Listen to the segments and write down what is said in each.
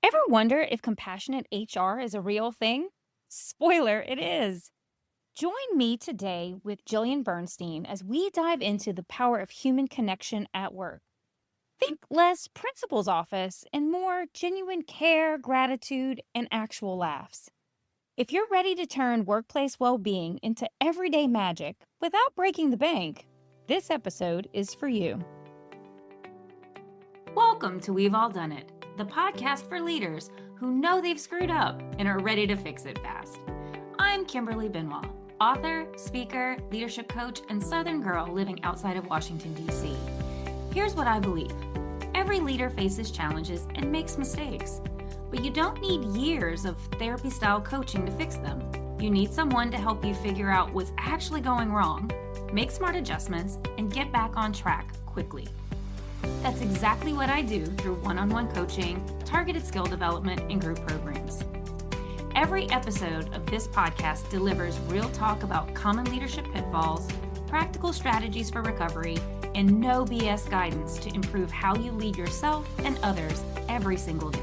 Ever wonder if compassionate HR is a real thing? Spoiler, it is. Join me today with Jillian Bernstein as we dive into the power of human connection at work. Think less principal's office and more genuine care, gratitude, and actual laughs. If you're ready to turn workplace well-being into everyday magic without breaking the bank, this episode is for you. Welcome to We've All Done It, the podcast for leaders who know they've screwed up and are ready to fix it fast. I'm Kimberly Benoit, author, speaker, leadership coach, and Southern girl living outside of Washington, D.C. Here's what I believe. Every leader faces challenges and makes mistakes, but you don't need years of therapy-style coaching to fix them. You need someone to help you figure out what's actually going wrong, make smart adjustments, and get back on track quickly. That's exactly what I do through one-on-one coaching, targeted skill development, and group programs. Every episode of this podcast delivers real talk about common leadership pitfalls, practical strategies for recovery, and no BS guidance to improve how you lead yourself and others every single day.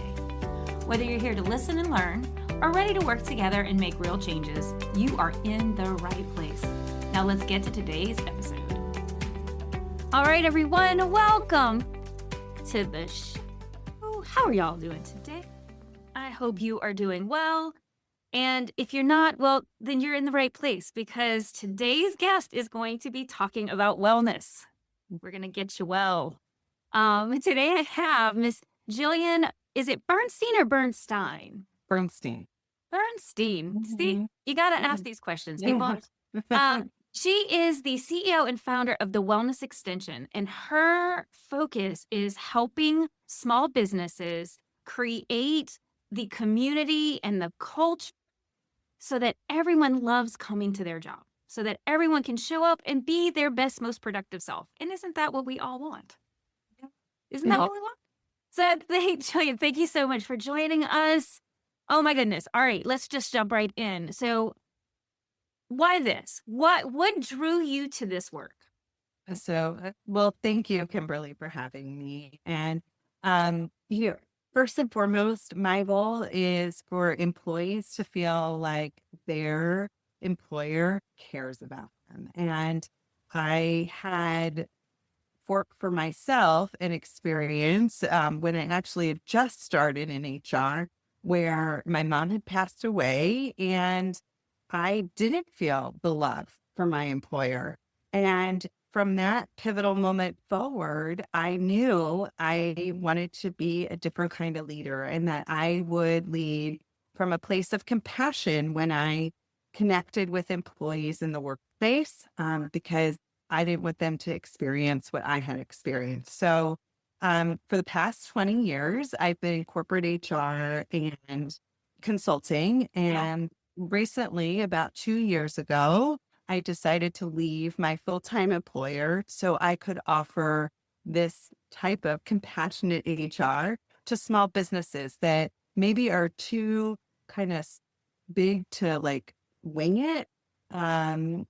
Whether you're here to listen and learn, or ready to work together and make real changes, you are in the right place. Now let's get to today's episode. All right, everyone, welcome to the show. How are y'all doing today? I hope you are doing well. And if you're not, well, then you're in the right place because today's guest is going to be talking about wellness. We're going to get you well. Today I have Miss Jillian, is it Bernstein or Bernstein? Bernstein. Bernstein. Mm-hmm. See, you got to ask these questions, people. She is the CEO and founder of the Wellness Extension, and her focus is helping small businesses create the community and the culture so that everyone loves coming to their job, so that everyone can show up and be their best, most productive self. And isn't that what we all want? Isn't that what we want? So, Jillian, thank you so much for joining us. Oh my goodness. All right, let's just jump right in. So, why this? What drew you to this work? Well, thank you, Kimberly, for having me. And first and foremost, my goal is for employees to feel like their employer cares about them. And I had for myself an experience when I actually had just started in HR where my mom had passed away and I didn't feel the love from my employer. And from that pivotal moment forward, I knew I wanted to be a different kind of leader and that I would lead from a place of compassion when I connected with employees in the workplace, because I didn't want them to experience what I had experienced. So for the past 20 years, I've been in corporate HR and consulting. And recently, about 2 years ago, I decided to leave my full-time employer so I could offer this type of compassionate HR to small businesses that maybe are too kind of big to like wing it. And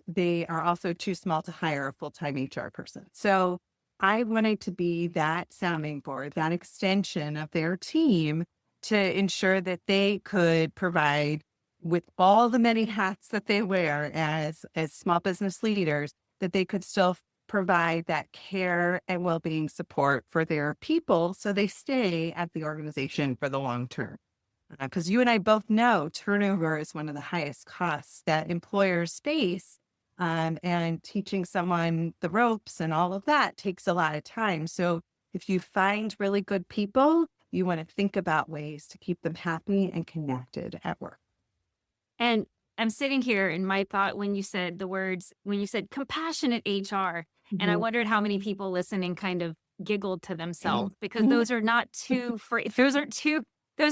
they are also too small to hire a full-time HR person. So I wanted to be that sounding board, that extension of their team to ensure that they could provide with all the many hats that they wear as small business leaders, that they could still provide that care and well-being support for their people so they stay at the organization for the long term. Because you and I both know turnover is one of the highest costs that employers face. And teaching someone the ropes and all of that takes a lot of time. So if you find really good people, you want to think about ways to keep them happy and connected at work. And I'm sitting here in my thought when you said compassionate HR, and I wondered how many people listening kind of giggled to themselves because those are not two those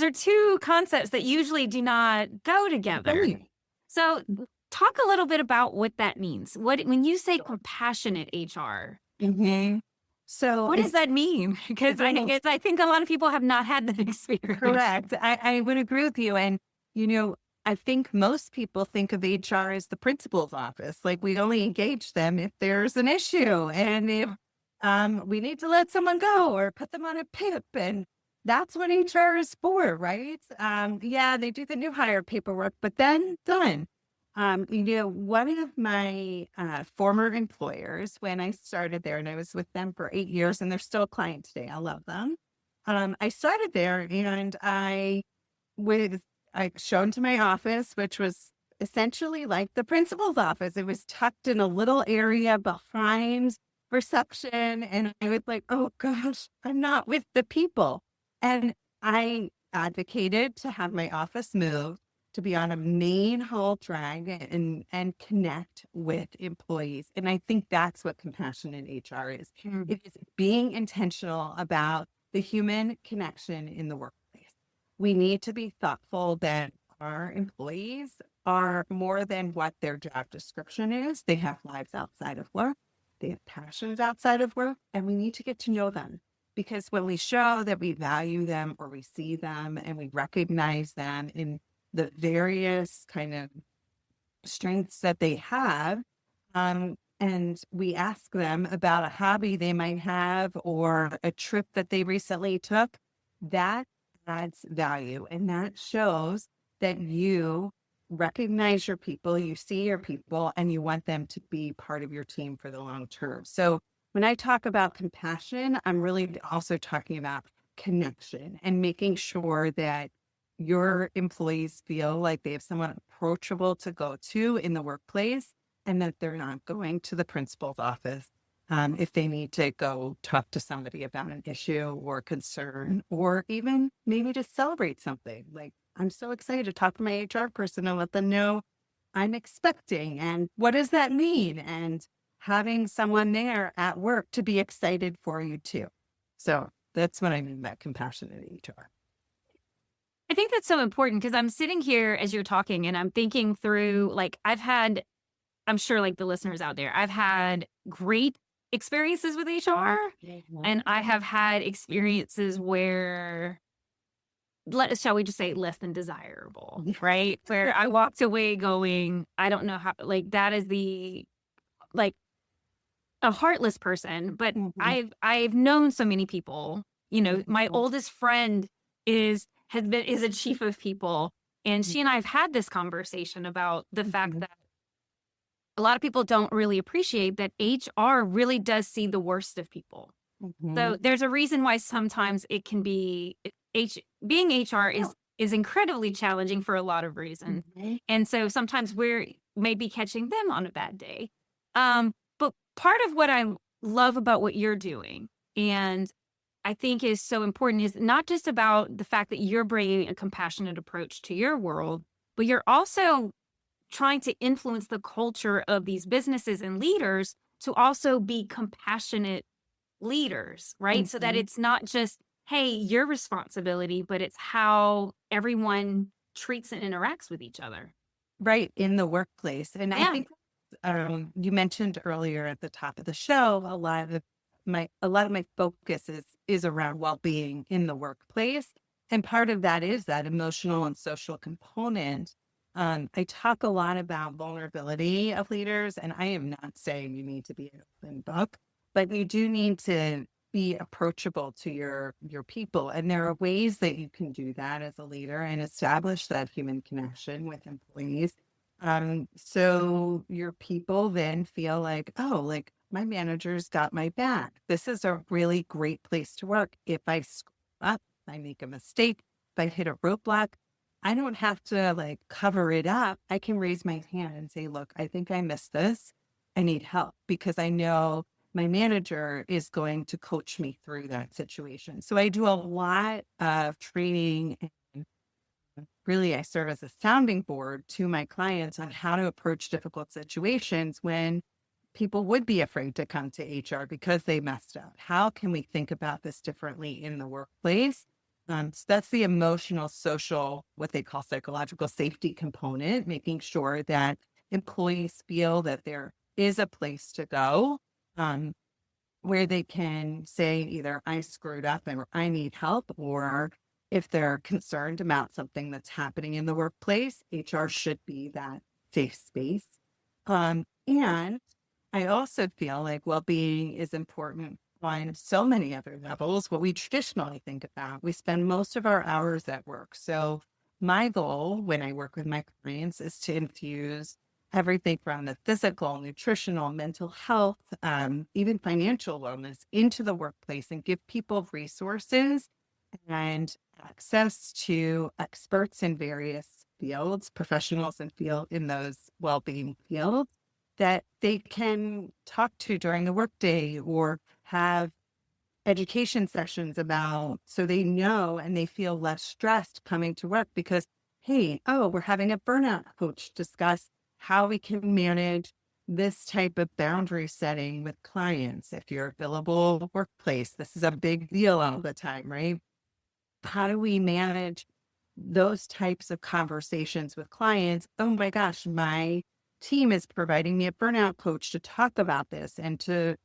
are two concepts that usually do not go together. So talk a little bit about what that means. When you say compassionate HR, so what does that mean? Because I think a lot of people have not had that experience. Correct. I would agree with you. And, I think most people think of HR as the principal's office. Like we only engage them if there's an issue and if we need to let someone go or put them on a PIP. And that's what HR is for, right? Yeah, they do the new hire paperwork, but then done. One of my former employers, when I started there, and I was with them for 8 years, and they're still a client today. I love them. I started there, and was I shown to my office, which was essentially like the principal's office. It was tucked in a little area behind reception, and I was like, "Oh gosh, I'm not with the people." And I advocated to have my office moved to be on a main hall drag and connect with employees. And I think that's what compassionate HR is. Mm. It is being intentional about the human connection in the workplace. We need to be thoughtful that our employees are more than what their job description is. They have lives outside of work. They have passions outside of work, and we need to get to know them. Because when we show that we value them or we see them and we recognize them in the various kind of strengths that they have, and we ask them about a hobby they might have or a trip that they recently took, that adds value. And that shows that you recognize your people, you see your people, and you want them to be part of your team for the long term. So when I talk about compassion, I'm really also talking about connection and making sure that your employees feel like they have someone approachable to go to in the workplace and that they're not going to the principal's office if they need to go talk to somebody about an issue or concern, or even maybe to celebrate something. Like, I'm so excited to talk to my HR person and let them know I'm expecting and what does that mean? And having someone there at work to be excited for you too. So that's what I mean by compassionate HR. I think that's so important because I'm sitting here as you're talking and I'm thinking through, like, I'm sure like the listeners out there, I've had great experiences with HR and I have had experiences where, shall we just say, less than desirable, right? Where I walked away going, I don't know how, like, that is like a heartless person, but I've known so many people. My oldest friend is a chief of people, and she and I have had this conversation about the fact that a lot of people don't really appreciate that HR really does see the worst of people. So there's a reason why sometimes it can be being HR is incredibly challenging for a lot of reasons. And so sometimes we're maybe catching them on a bad day. But part of what I love about what you're doing, and I think is so important, is not just about the fact that you're bringing a compassionate approach to your world, but you're also trying to influence the culture of these businesses and leaders to also be compassionate leaders, right? So that it's not just, hey, your responsibility, but it's how everyone treats and interacts with each other. Right, in the workplace. And I think you mentioned earlier at the top of the show, a lot of my focus is around well-being in the workplace. And part of that is that emotional and social component. I talk a lot about vulnerability of leaders, and I am not saying you need to be an open book, but you do need to be approachable to your people. And there are ways that you can do that as a leader and establish that human connection with employees. So your people then feel like, oh, like my manager's got my back. This is a really great place to work. If I screw up, if I make a mistake, if I hit a roadblock, I don't have to like cover it up. I can raise my hand and say, look, I think I missed this. I need help, because I know my manager is going to coach me through that situation. So I do a lot of training, and really I serve as a sounding board to my clients on how to approach difficult situations when people would be afraid to come to HR because they messed up. How can we think about this differently in the workplace? So that's the emotional, social, what they call psychological safety component, making sure that employees feel that there is a place to go where they can say either I screwed up or I need help, or if they're concerned about something that's happening in the workplace, HR should be that safe space. And I also feel like well-being is important on so many other levels what we traditionally think about. We spend most of our hours at work. So my goal when I work with my clients is to infuse everything from the physical, nutritional, mental health, even financial wellness into the workplace and give people resources and access to experts in various fields, professionals in those well-being fields that they can talk to during the workday or have education sessions about so they know and they feel less stressed coming to work because, hey, oh, we're having a burnout coach discuss how we can manage this type of boundary setting with clients. If you're a billable workplace, this is a big deal all the time, right? How do we manage those types of conversations with clients? Oh my gosh, my team is providing me a burnout coach to talk about this and to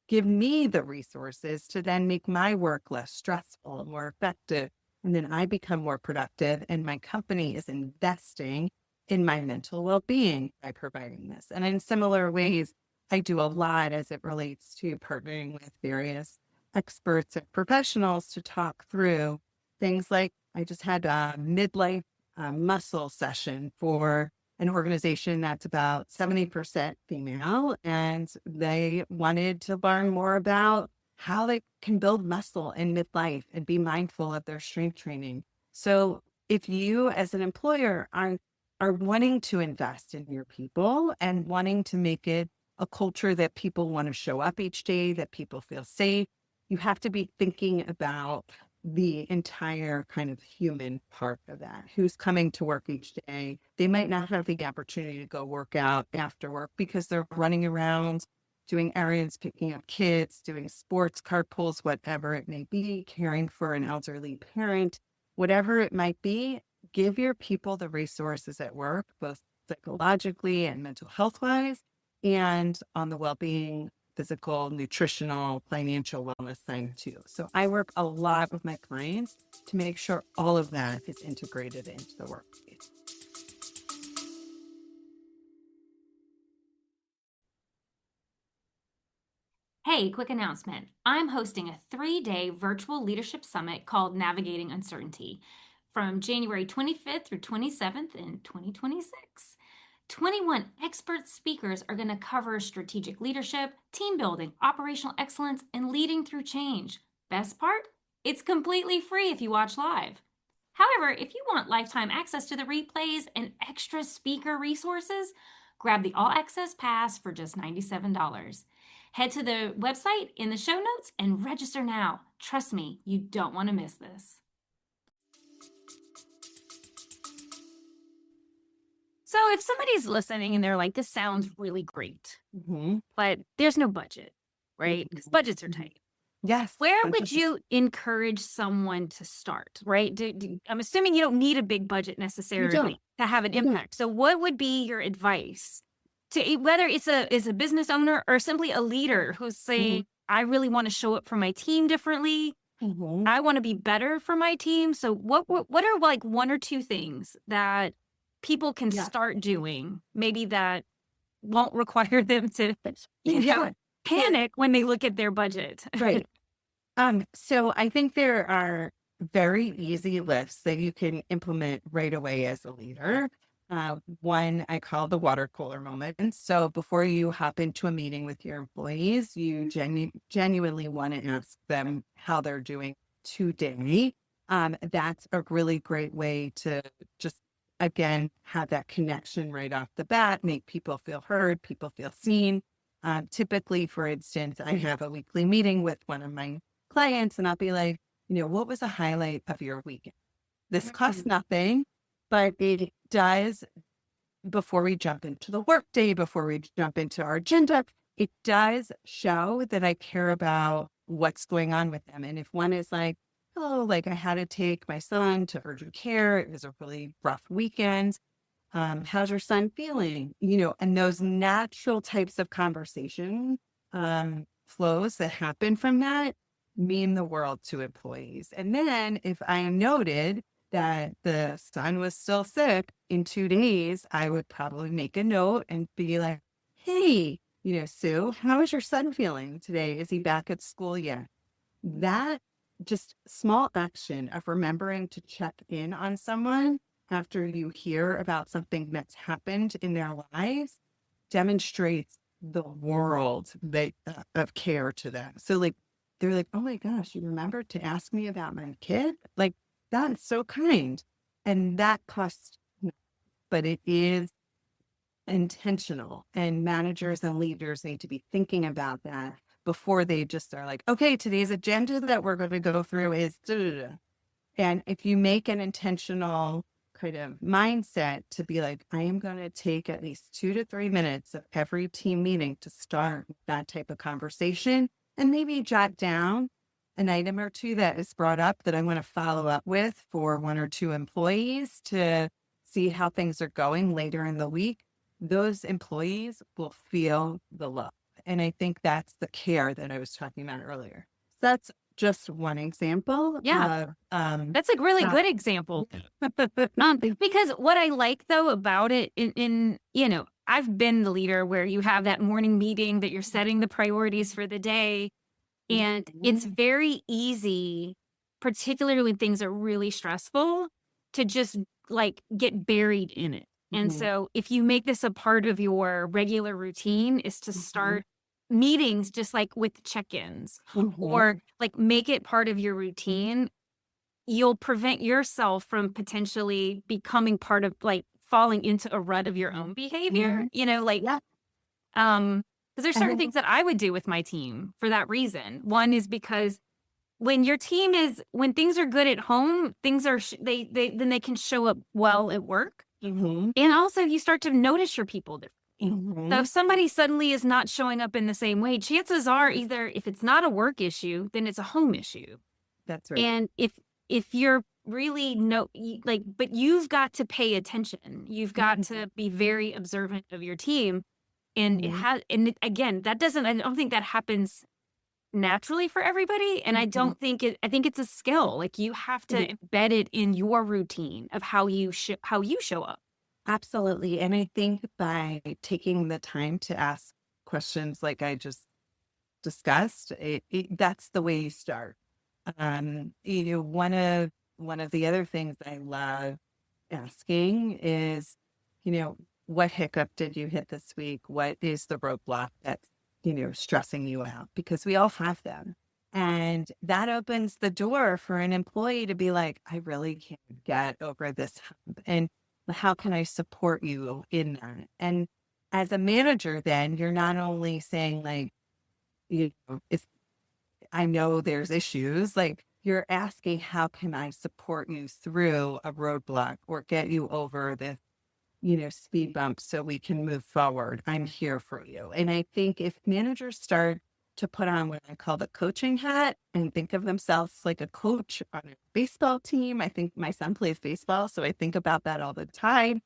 give me the resources to then make my work less stressful and more effective. And then I become more productive and my company is investing in my mental well-being by providing this. And in similar ways, I do a lot as it relates to partnering with various experts and professionals to talk through things like I just had a midlife muscle session for an organization that's about 70% female, and they wanted to learn more about how they can build muscle in midlife and be mindful of their strength training. So if you as an employer are wanting to invest in your people and wanting to make it a culture that people want to show up each day, that people feel safe, you have to be thinking about the entire kind of human part of that. Who's coming to work each day? They might not have the opportunity to go work out after work because they're running around doing errands, picking up kids, doing sports, carpools, whatever it may be, caring for an elderly parent, whatever it might be. Give your people the resources at work, both psychologically and mental health wise, and on the well-being, physical, nutritional, financial wellness side too. So I work a lot with my clients to make sure all of that is integrated into the workplace. Hey, quick announcement. I'm hosting a 3-day virtual leadership summit called Navigating Uncertainty from January 25th through 27th in 2026. 21 expert speakers are going to cover strategic leadership, team building, operational excellence, and leading through change. Best part? It's completely free if you watch live. However, if you want lifetime access to the replays and extra speaker resources, grab the All Access Pass for just $97. Head to the website in the show notes and register now. Trust me, you don't want to miss this. So if somebody's listening and they're like, this sounds really great, Mm-hmm. but there's no budget, right? Because budgets are tight. Yes. Where would you encourage someone to start, right? I'm assuming you don't need a big budget necessarily to have an impact. So what would be your advice to whether it's a business owner or simply a leader who's saying, I really want to show up for my team differently. I want to be better for my team. So what are like one or two things that people can start doing, maybe that won't require them to panic when they look at their budget? Right. So I think there are very easy lifts that you can implement right away as a leader. One I call the water cooler moment. And so before you hop into a meeting with your employees, you genuinely want to ask them how they're doing today. That's a really great way to just, again, have that connection right off the bat, make people feel heard, people feel seen. Typically, for instance, I have a weekly meeting with one of my clients and I'll be like, what was a highlight of your weekend? This costs nothing, but it does, before we jump into the workday, before we jump into our agenda, it does show that I care about what's going on with them. And if one is like, oh, like I had to take my son to urgent care, it was a really rough weekend. How's your son feeling? And those natural types of conversation flows that happen from that mean the world to employees. And then if I noted that the son was still sick in 2 days, I would probably make a note and be like, hey, Sue, how is your son feeling today? Is he back at school yet? That just small action of remembering to check in on someone after you hear about something that's happened in their lives demonstrates the world of care to them. So like, they're like, oh my gosh, you remembered to ask me about my kid? Like, that's so kind. And that costs, but it is intentional. And managers and leaders need to be thinking about that before they just are like, okay, today's agenda that we're going to go through is da, da, da. And if you make an intentional kind of mindset to be like, I am going to take at least 2 to 3 minutes of every team meeting to start that type of conversation, and maybe jot down an item or two that is brought up that I want to follow up with for 1 or 2 employees to see how things are going later in the week, those employees will feel the love. And I think that's the care that I was talking about earlier. So that's just one example. Yeah. That's a really good example. Yeah. Because what I like though about it in I've been the leader where you have that morning meeting that you're setting the priorities for the day. And it's very easy, particularly when things are really stressful, to just like get buried in it. And so if you make this a part of your regular routine is to start meetings just like with check-ins or like make it part of your routine, you'll prevent yourself from potentially becoming part of like falling into a rut of your own behavior, Yeah. because there's certain things that I would do with my team for that reason. One is because when things are good at home, things are, then they can show up well at work. And also you start to notice your people differently. So if somebody suddenly is not showing up in the same way, chances are either if it's not a work issue, then it's a home issue. That's right. And if you're really but you've got to pay attention. You've got to be very observant of your team. And again, I don't think that happens naturally for everybody. And I think it's a skill. Like you have to embed it in your routine of how you show up. Absolutely. And I think by taking the time to ask questions like I just discussed, that's the way you start. One of the other things I love asking is, what hiccup did you hit this week? What is the roadblock that's, stressing you out? Because we all have them. And that opens the door for an employee to be like, I really can't get over this hump. And how can I support you in that? And as a manager, then you're not only saying like, if I know there's issues, like you're asking, how can I support you through a roadblock or get you over this, speed bump so we can move forward? I'm here for you. And I think if managers start to put on what I call the coaching hat and think of themselves like a coach on a baseball team. I think my son plays baseball, so I think about that all the time.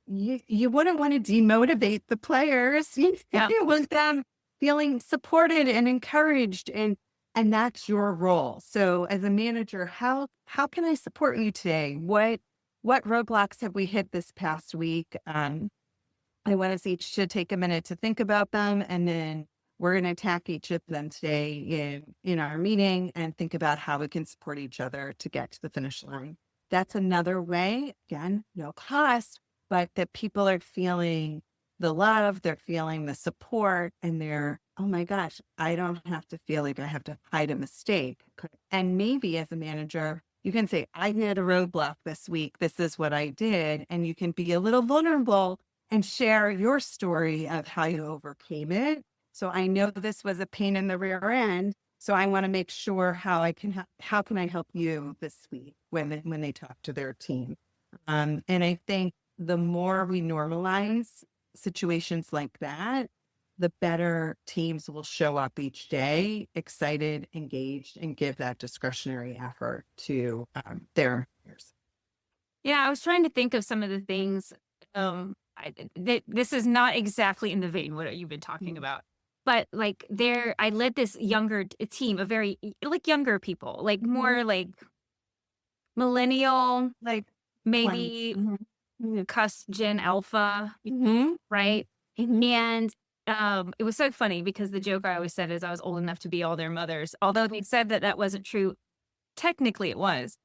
You wouldn't want to demotivate the players. You want them feeling supported and encouraged, and that's your role. So as a manager, how can I support you today? What roadblocks have we hit this past week? I want us each to take a minute to think about them, and then we're going to attack each of them today in our meeting and think about how we can support each other to get to the finish line. That's another way, again, no cost, but that people are feeling the love, they're feeling the support, and they're, oh my gosh, I don't have to feel like I have to hide a mistake. And maybe as a manager, you can say, I hit a roadblock this week. This is what I did. And you can be a little vulnerable and share your story of how you overcame it. So I know this was a pain in the rear end. So I want to make sure how can I help you this week when they talk to their team. And I think the more we normalize situations like that, the better teams will show up each day, excited, engaged, and give that discretionary effort to their peers. Yeah, I was trying to think of some of the things. This is not exactly in the vein what you've been talking about, but like I led this younger team, a very like younger people, like more like millennial, Like maybe cusp Gen Alpha, right? And it was so funny because the joke I always said is I was old enough to be all their mothers. Although they said that that wasn't true, technically it was.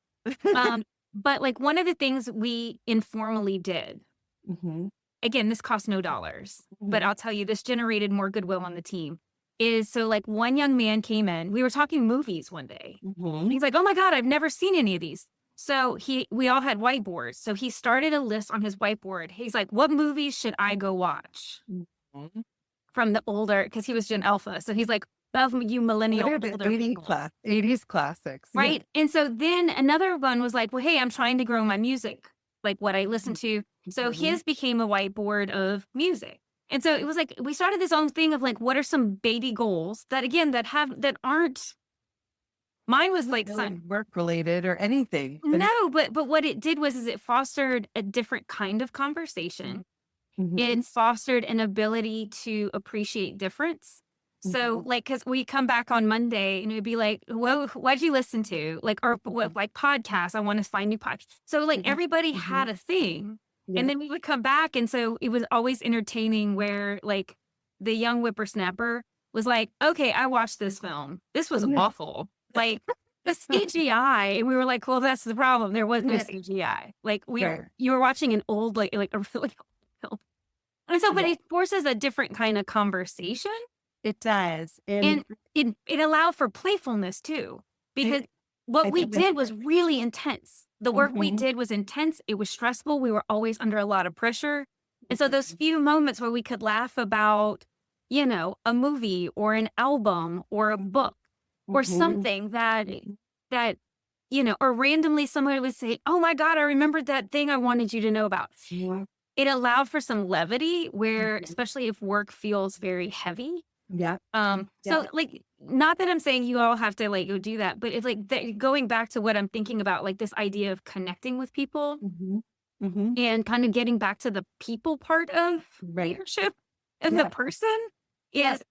But like one of the things we informally did, Mhm. again, this cost no dollars, but Mhm. I'll tell you, this generated more goodwill on the team. Is so like one young man came in, we were talking movies one day. Mhm. He's like, "Oh my God, I've never seen any of these." So we all had whiteboards. So he started a list on his whiteboard. He's like, "What movies should I go watch Mhm. from the older?" Because he was Gen Alpha. So he's like, "Of you millennial What are the older 80s classics? Yeah. right?" And so then another one was like, "Well, hey, I'm trying to grow my music, like what I listen to." So Mhm. his became a whiteboard of music. And so it was like we started this own thing of like, what are some baby goals that again that aren't mine was like Really work related or anything, but it's no, but what it did was is it fostered a different kind of conversation. Mhm. It fostered an ability to appreciate difference. So, Mhm. like, because we come back on Monday and it'd be like, "Well, what'd you listen to?" Like, or what, like podcasts. I want to find new podcasts. So, like, Mhm. everybody Mhm. had a thing, and Yeah. then we would come back, and so it was always entertaining. Where like the young whippersnapper was like, "Okay, I watched this film. This was Yeah. awful. Like, the CGI," and we were like, "Well, that's the problem. There was no CGI. Like, Right. you were watching an old, like a really old film." And so, but Yeah. it forces a different kind of conversation, It does, and and it allowed for playfulness too, because I what I we think that's did was really intense. The work we Mhm. did was intense. It was stressful. We were always under a lot of pressure. And so those Mhm. few moments where we could laugh about, a movie or an album or a book or Mhm. something that Mhm. that or randomly somebody would say, "Oh my God, I remembered that thing I wanted you to know about." Yeah. It allowed for some levity where, Mhm. especially if work feels very heavy. Yeah. Yeah. So like, not that I'm saying you all have to like go do that, but it's like going back to what I'm thinking about, like this idea of connecting with people Mhm. Mhm. and kind of getting back to the people part of Right. leadership and the Yeah. person is,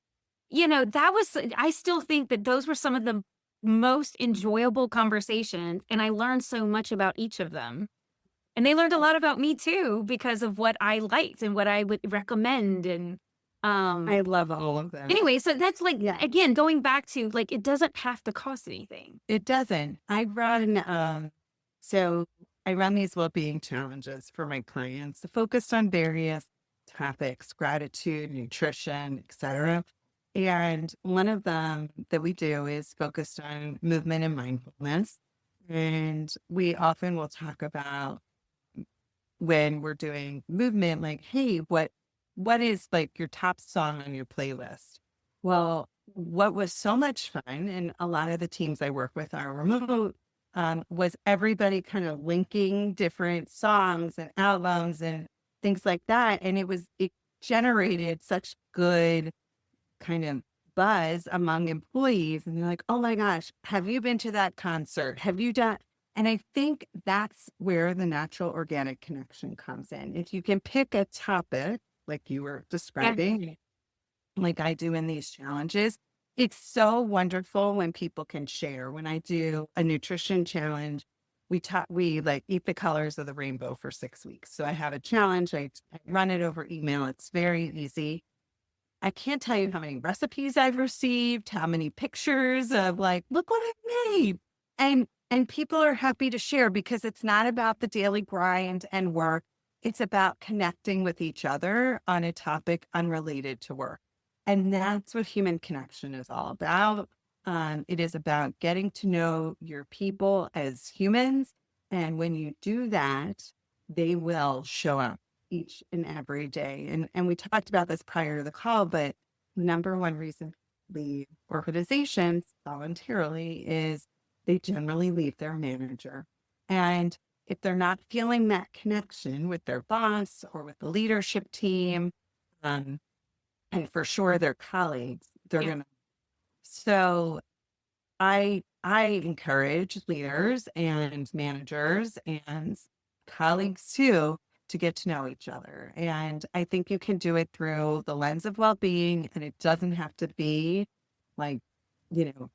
that was, I still think that those were some of the most enjoyable conversations. And I learned so much about each of them. And they learned a lot about me too because of what I liked and what I would recommend. And I love all of them. anyway, so that's like, Yeah. again, going back to like, it doesn't have to cost anything. It doesn't. So I run these well-being challenges for my clients focused on various topics, gratitude, nutrition, etc. And one of them that we do is focused on movement and mindfulness. And we often will talk about when we're doing movement, like, hey, what is like your top song on your playlist? Well, what was so much fun, and a lot of the teams I work with are remote, was everybody kind of linking different songs and albums and things like that. And it generated such good kind of buzz among employees. And they're like, oh my gosh, have you been to that concert? Have you done? And I think that's where the natural organic connection comes in. If you can pick a topic like you were Yeah. describing, like I do in these challenges, it's so wonderful when people can share. When I do a nutrition challenge, we like eat the colors of the rainbow for 6 weeks. So I have a challenge, I run it over email. It's very easy. I can't tell you how many recipes I've received, how many pictures of like, look what I made. And people are happy to share because it's not about the daily grind and work. It's about connecting with each other on a topic unrelated to work. And that's what human connection is all about. It is about getting to know your people as humans. And when you do that, they will show up each and every day. And we talked about this prior to the call, but the number one reason leave organizations voluntarily is they generally leave their manager. And if they're not feeling that connection with their boss or with the leadership team, um, and for sure their colleagues, they're Yeah. gonna. So I encourage leaders and managers and colleagues too to get to know each other. And I think you can do it through the lens of well-being, and it doesn't have to be like,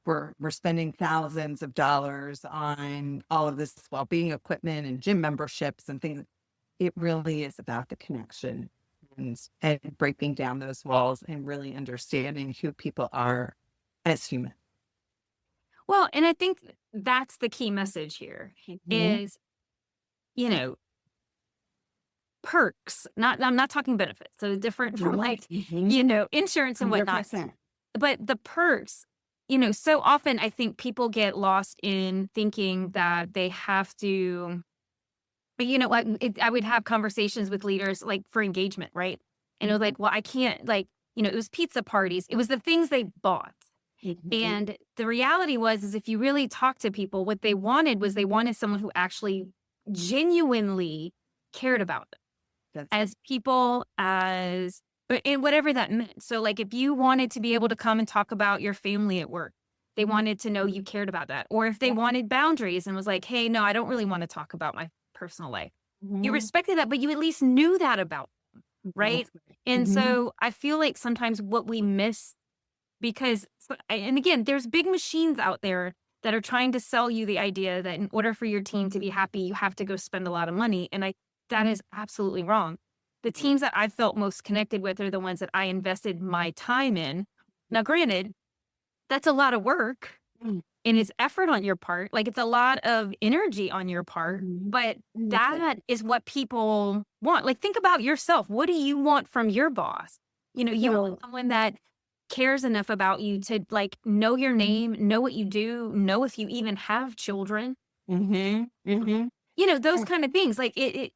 we're spending thousands of dollars on all of this well-being equipment and gym memberships and things. It really is about the connection. and breaking down those walls and really understanding who people are as humans. Well, and I think that's the key message here is, you know, perks. I'm not talking benefits. So different from like, you know, insurance and whatnot. 100%. But the perks, you know, so often I think people get lost in thinking that they have to, you know, I would have conversations with leaders like for engagement, right? And it was like, well, I can't like, you know, it was pizza parties. It was the things they bought. And the reality was, is if you really talk to people, what they wanted was they wanted someone who actually genuinely cared about them as people, as, and whatever that meant. So like, if you wanted to be able to come and talk about your family at work, they wanted to know you cared about that. Or if they wanted boundaries and was like, hey, no, I don't really want to talk about my personal life. You respected that, but you at least knew that about them, right? And so I feel like sometimes what we miss, because, and again, there's big machines out there that are trying to sell you the idea that in order for your team to be happy, you have to go spend a lot of money. And that is absolutely wrong. The teams that I felt most connected with are the ones that I invested my time in. Now, granted, that's a lot of work and it's effort on your part. Like it's a lot of energy on your part, but that is what people want. Like think about yourself. What do you want from your boss? You know, you want someone that cares enough about you to like know your name, know what you do, know if you even have children. You know, those kind of things. Like it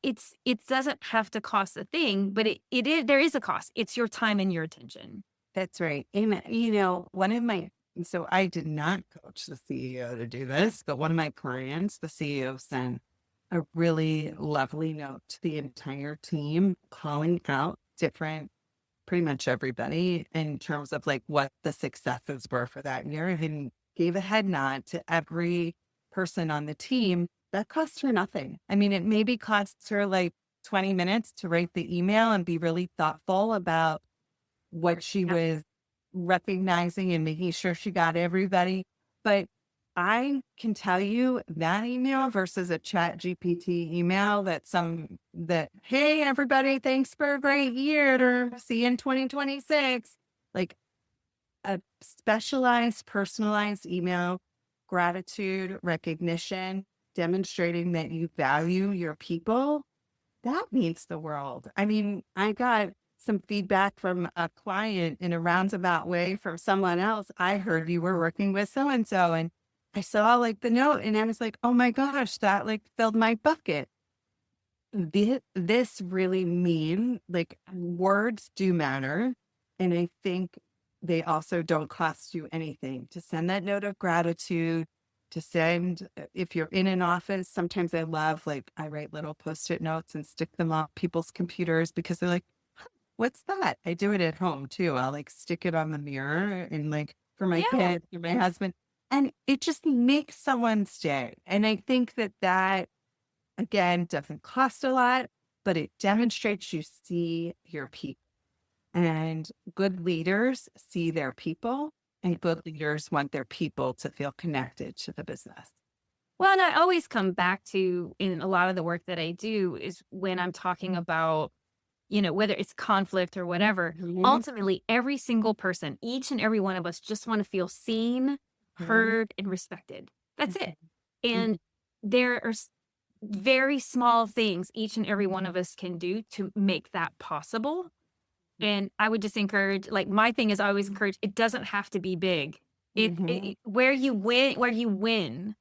doesn't have to cost a thing, but there is a cost. It's your time and your attention. That's right. Amen. You know, so I did not coach the CEO to do this, but one of my clients, the CEO, sent a really lovely note to the entire team calling out pretty much everybody in terms of like what the successes were for that year, and gave a head nod to every person on the team. That cost her nothing. I mean, it maybe costs her like 20 minutes to write the email and be really thoughtful about what she was recognizing and making sure she got everybody. But I can tell you that email versus a chat GPT email hey, everybody, thanks for a great year. See you in 2026. Like a specialized, personalized email, gratitude, recognition, demonstrating that you value your people. That means the world. I mean, I got some feedback from a client in a roundabout way from someone else. I heard you were working with so-and-so, and I saw like the note and I was like, oh my gosh, that like filled my bucket. This really mean like words do matter. And I think they also don't cost you anything to send that note of gratitude, to send, if you're in an office, sometimes I write little Post-it notes and stick them on people's computers because they're like, what's that? I do it at home too. I'll like stick it on the mirror and like for my kids, for my husband. And it just makes someone's day. And I think that again, doesn't cost a lot, but it demonstrates you see your people. And good leaders see their people, and good leaders want their people to feel connected to the business. Well, and I always come back to, in a lot of the work that I do, is when I'm talking about, you know, whether it's conflict or whatever, ultimately every single person, each and every one of us just want to feel seen, heard, and respected. That's it. And there are very small things each and every one of us can do to make that possible. And I would just encourage, like my thing is I always encourage, it doesn't have to be big. Where you win.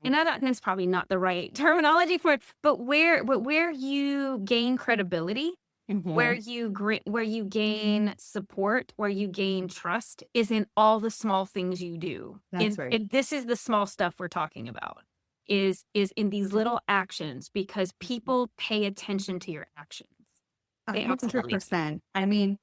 And that's probably not the right terminology for it, but where you gain credibility, where you gain support, where you gain trust is in all the small things you do. That's right. And this is the small stuff we're talking about, is in these little actions, because people pay attention to your actions. 100%. I mean,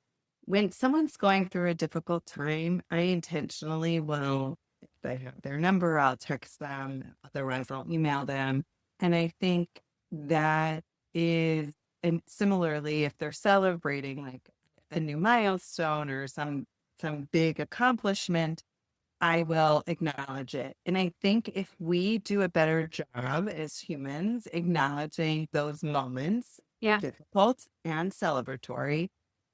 when someone's going through a difficult time, I intentionally will, if I have their number, I'll text them, otherwise I'll email them. And I think that is, and similarly, if they're celebrating like a new milestone or some big accomplishment, I will acknowledge it. And I think if we do a better job as humans acknowledging those moments difficult and celebratory,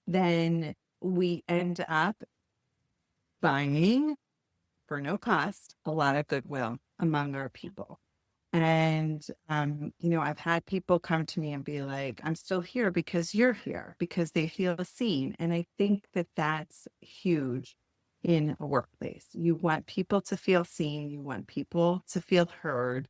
then we end up buying, for no cost, a lot of goodwill among our people. And, I've had people come to me and be like, I'm still here because you're here, because they feel seen. And I think that that's huge in a workplace. You want people to feel seen. You want people to feel heard.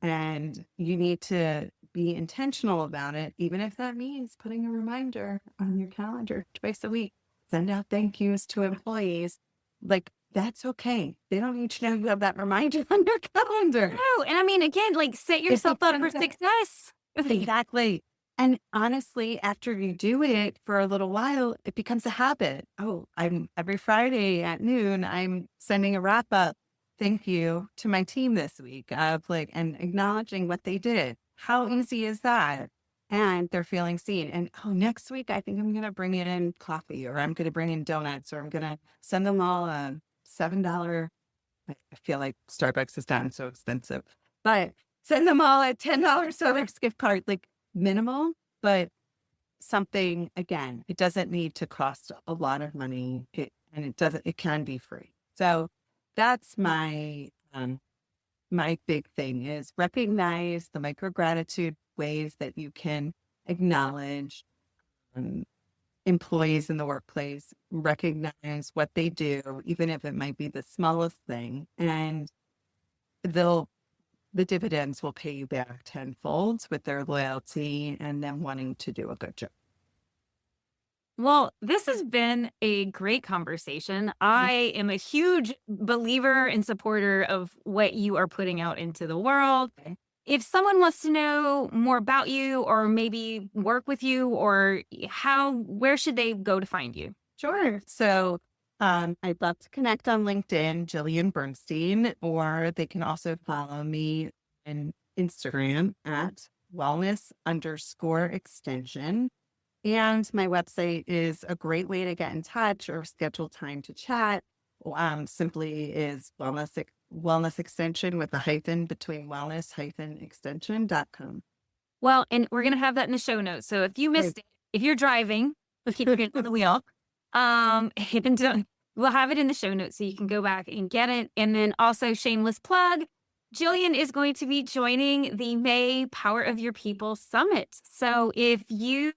And you need to be intentional about it, even if that means putting a reminder on your calendar twice a week. Send out thank yous to employees. Like, that's okay. They don't need to know you have that reminder on your calendar. No, and I mean, again, like set yourself up for success. Exactly. And honestly, after you do it for a little while, it becomes a habit. Oh, every Friday at noon, I'm sending a wrap up thank you to my team this week of and acknowledging what they did. How easy is that? And they're feeling seen. And next week, I think I'm going to bring in coffee, or I'm going to bring in donuts, or I'm going to send them all a $7. I feel like Starbucks has gotten so expensive, but send them all a $10 Starbucks gift card, like minimal, but something, again, it doesn't need to cost a lot of money. It can be free. So that's my big thing is recognize the micro gratitude ways that you can acknowledge employees in the workplace, recognize what they do, even if it might be the smallest thing, and the dividends will pay you back tenfold with their loyalty and them wanting to do a good job. Well, this has been a great conversation. I am a huge believer and supporter of what you are putting out into the world. Okay. If someone wants to know more about you or maybe work with you, or where should they go to find you? Sure. So I'd love to connect on LinkedIn, Jillian Bernstein, or they can also follow me on Instagram at wellness_extension. And my website is a great way to get in touch or schedule time to chat. Simply is wellness extension with a hyphen between wellness-extension.com. Well, and we're going to have that in the show notes. So if you missed it, if you're driving, keep your hand on the wheel, we'll have it in the show notes so you can go back and get it. And then also, shameless plug, Jillian is going to be joining the May Power of Your People Summit. So if you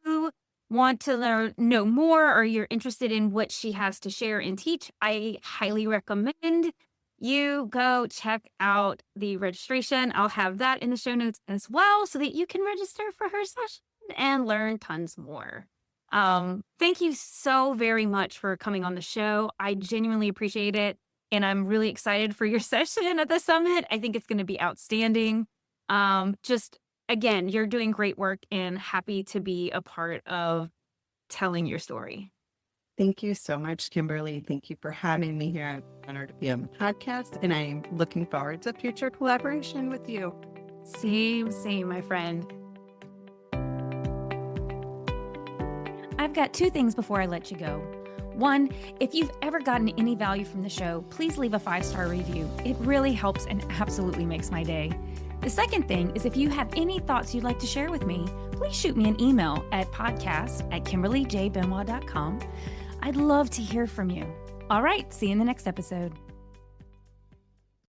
want to know more, or you're interested in what she has to share and teach, I highly recommend you go check out the registration. I'll have that in the show notes as well so that you can register for her session and learn tons more. Thank you so very much for coming on the show. I genuinely appreciate it. And I'm really excited for your session at the summit. I think it's going to be outstanding. Again, you're doing great work and happy to be a part of telling your story. Thank you so much, Kimberly. Thank you for having me here. I'm honored to be on the podcast, and I'm looking forward to future collaboration with you. Same, my friend. I've got two things before I let you go. One, if you've ever gotten any value from the show, please leave a 5-star review. It really helps and absolutely makes my day. The second thing is, if you have any thoughts you'd like to share with me, please shoot me an email at podcast@KimberlyJBenoit.com. I'd love to hear from you. All right, see you in the next episode.